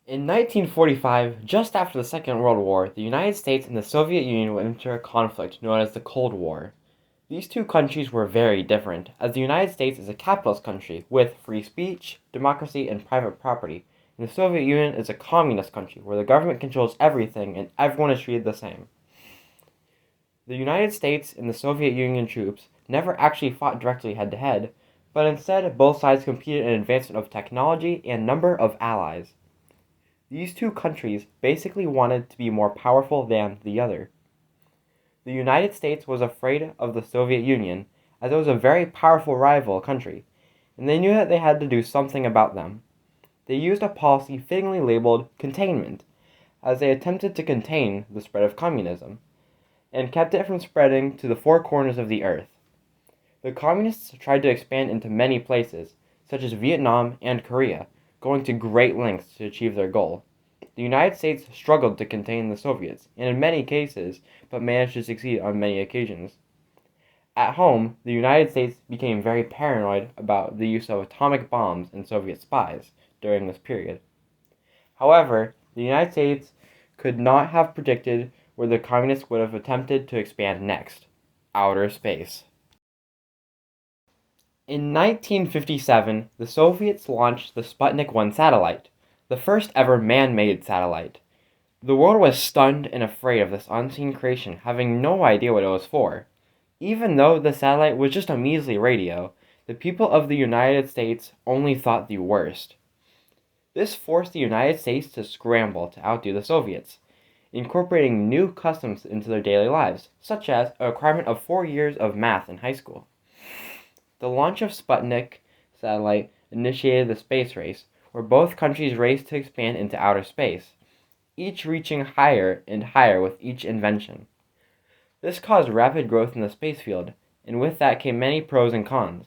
In 1945, just after the Second World War, the United States and the Soviet Union went into a conflict known as the Cold War. These two countries were very different, as the United States is a capitalist country with free speech, democracy, and private property, and the Soviet Union is a communist country where the government controls everything and everyone is treated the same. The United States and the Soviet Union troops never actually fought directly head to head, but instead both sides competed in advancement of technology and number of allies. These two countries basically wanted to be more powerful than the other. The United States was afraid of the Soviet Union, as it was a very powerful rival country, and they knew that they had to do something about them. They used a policy fittingly labeled containment, as they attempted to contain the spread of communism, and kept it from spreading to the four corners of the earth. The communists tried to expand into many places, such as Vietnam and Korea, going to great lengths to achieve their goal. The United States struggled to contain the Soviets, and in many cases, but managed to succeed on many occasions. At home, the United States became very paranoid about the use of atomic bombs and Soviet spies during this period. However, the United States could not have predicted where the communists would have attempted to expand next: outer space. In 1957, the Soviets launched the Sputnik 1 satellite, the first ever man-made satellite. The world was stunned and afraid of this unseen creation, having no idea what it was for. Even though the satellite was just a measly radio, the people of the United States only thought the worst. This forced the United States to scramble to outdo the Soviets, incorporating new customs into their daily lives, such as a requirement of 4 years of math in high school. The launch of Sputnik satellite initiated the space race, where both countries raced to expand into outer space, each reaching higher and higher with each invention. This caused rapid growth in the space field, and with that came many pros and cons.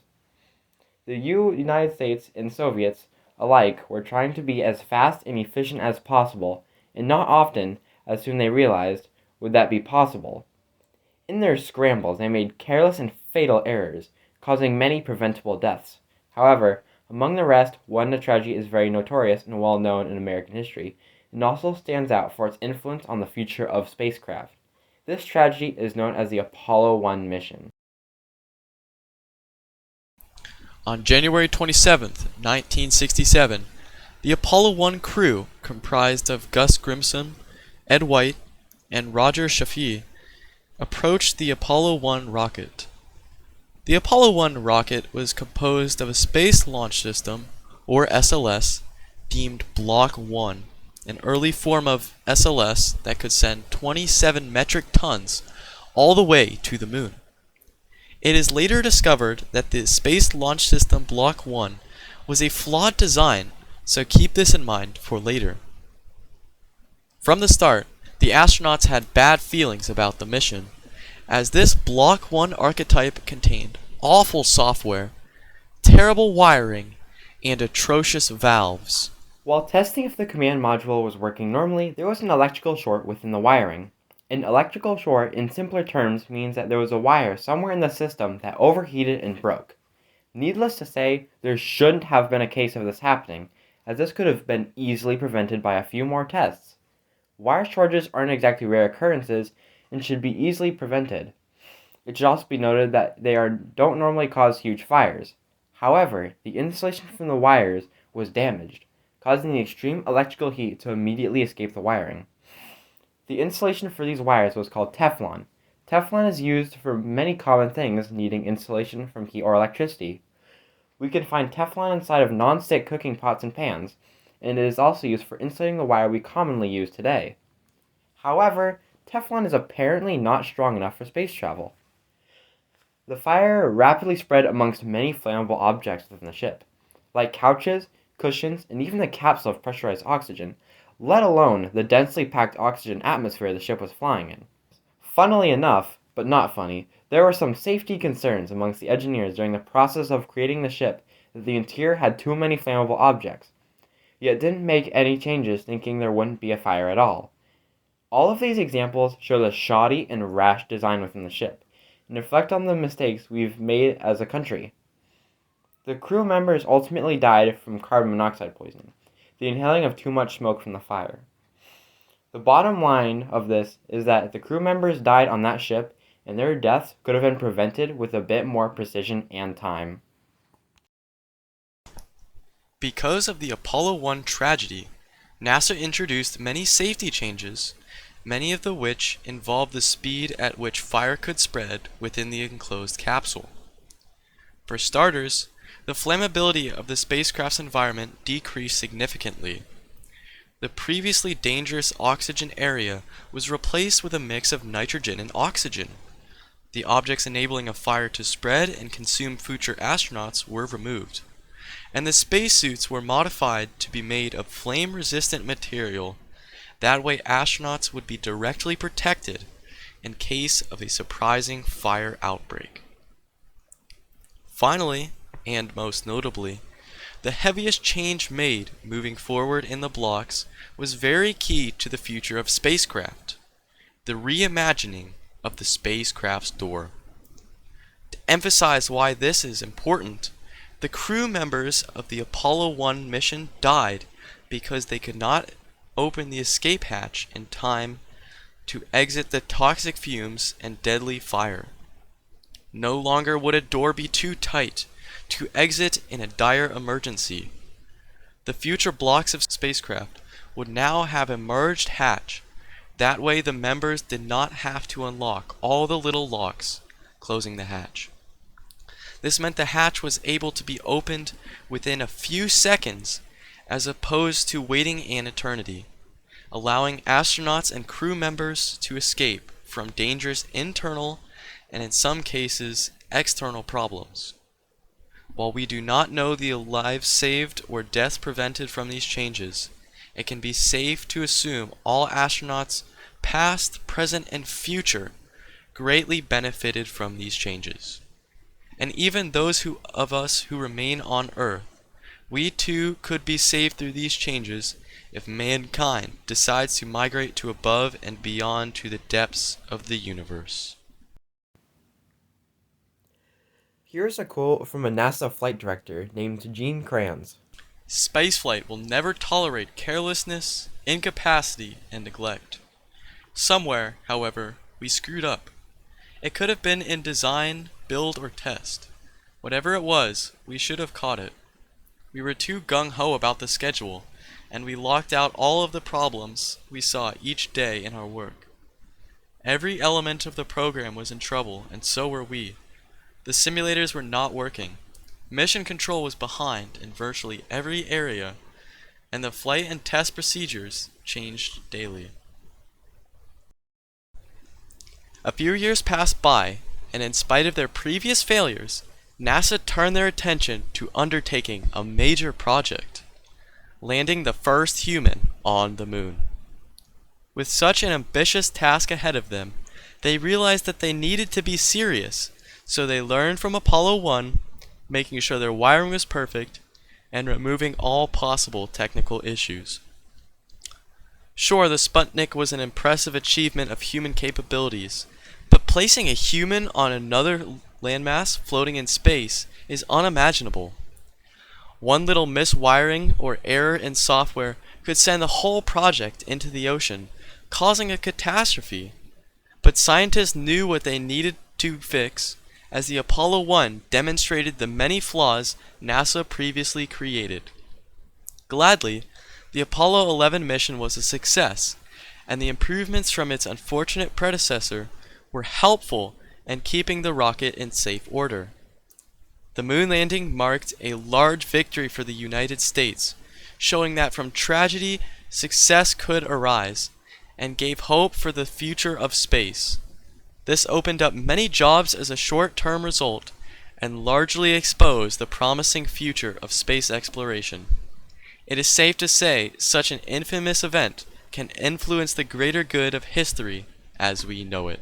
The United States and Soviets alike were trying to be as fast and efficient as possible, and not often, as soon they realized, would that be possible. In their scrambles, they made careless and fatal errors, causing many preventable deaths. However, among the rest, one tragedy is very notorious and well known in American history, and also stands out for its influence on the future of spacecraft. This tragedy is known as the Apollo 1 mission. On January 27, 1967, the Apollo 1 crew, comprised of Gus Grimson, Ed White, and Roger Chaffee, approached the Apollo 1 rocket. The Apollo 1 rocket was composed of a Space Launch System, or SLS, deemed Block 1, an early form of SLS that could send 27 metric tons all the way to the moon. It is later discovered that the Space Launch System Block 1 was a flawed design, so keep this in mind for later. From the start, the astronauts had bad feelings about the mission, as this Block 1 archetype contained awful software, terrible wiring, and atrocious valves. While testing if the command module was working normally, there was an electrical short within the wiring. An electrical short, in simpler terms, means that there was a wire somewhere in the system that overheated and broke. Needless to say, there shouldn't have been a case of this happening, as this could have been easily prevented by a few more tests. Wire shortages aren't exactly rare occurrences and should be easily prevented. It should also be noted that they don't normally cause huge fires. However, the insulation from the wires was damaged, causing the extreme electrical heat to immediately escape the wiring. The insulation for these wires was called Teflon. Teflon is used for many common things needing insulation from heat or electricity. We can find Teflon inside of non-stick cooking pots and pans, and it is also used for insulating the wire we commonly use today. However, Teflon is apparently not strong enough for space travel. The fire rapidly spread amongst many flammable objects within the ship, like couches, cushions, and even the capsule of pressurized oxygen, let alone the densely packed oxygen atmosphere the ship was flying in. Funnily enough, but not funny, there were some safety concerns amongst the engineers during the process of creating the ship that the interior had too many flammable objects, yet didn't make any changes thinking there wouldn't be a fire at all. All of these examples show the shoddy and rash design within the ship, and reflect on the mistakes we've made as a country. The crew members ultimately died from carbon monoxide poisoning, the inhaling of too much smoke from the fire. The bottom line of this is that the crew members died on that ship, and their deaths could have been prevented with a bit more precision and time. Because of the Apollo 1 tragedy, NASA introduced many safety changes, many of which involved the speed at which fire could spread within the enclosed capsule. For starters, the flammability of the spacecraft's environment decreased significantly. The previously dangerous oxygen area was replaced with a mix of nitrogen and oxygen. The objects enabling a fire to spread and consume future astronauts were removed, and the spacesuits were modified to be made of flame-resistant material. That way astronauts would be directly protected in case of a surprising fire outbreak. Finally, and most notably, the heaviest change made moving forward in the blocks was very key to the future of spacecraft: the reimagining of the spacecraft's door. To emphasize why this is important, the crew members of the Apollo 1 mission died because they could not open the escape hatch in time to exit the toxic fumes and deadly fire. No longer would a door be too tight to exit in a dire emergency. The future blocks of spacecraft would now have a merged hatch. That way the members did not have to unlock all the little locks, closing the hatch. This meant the hatch was able to be opened within a few seconds as opposed to waiting an eternity, allowing astronauts and crew members to escape from dangerous internal and in some cases external problems. While we do not know the lives saved or deaths prevented from these changes, it can be safe to assume all astronauts, past, present, and future, greatly benefited from these changes. And even those of us who remain on Earth, we too could be saved through these changes if mankind decides to migrate to above and beyond to the depths of the universe. Here's a quote from a NASA flight director named Gene Kranz. Spaceflight will never tolerate carelessness, incapacity, and neglect. Somewhere, however, we screwed up. It could have been in design, build, or test. Whatever it was, we should have caught it. We were too gung-ho about the schedule, and we locked out all of the problems we saw each day in our work. Every element of the program was in trouble, and so were we. The simulators were not working. Mission control was behind in virtually every area, and the flight and test procedures changed daily. A few years passed by, and in spite of their previous failures, NASA turned their attention to undertaking a major project: landing the first human on the moon. With such an ambitious task ahead of them, they realized that they needed to be serious, so they learned from Apollo 1, making sure their wiring was perfect, and removing all possible technical issues. Sure, the Sputnik was an impressive achievement of human capabilities, but placing a human on another landmass floating in space is unimaginable. One little miswiring or error in software could send the whole project into the ocean, causing a catastrophe. But scientists knew what they needed to fix, as the Apollo 1 demonstrated the many flaws NASA previously created. Gladly, the Apollo 11 mission was a success, and the improvements from its unfortunate predecessor were helpful in keeping the rocket in safe order. The moon landing marked a large victory for the United States, showing that from tragedy, success could arise, and gave hope for the future of space. This opened up many jobs as a short-term result, and largely exposed the promising future of space exploration. It is safe to say such an infamous event can influence the greater good of history as we know it.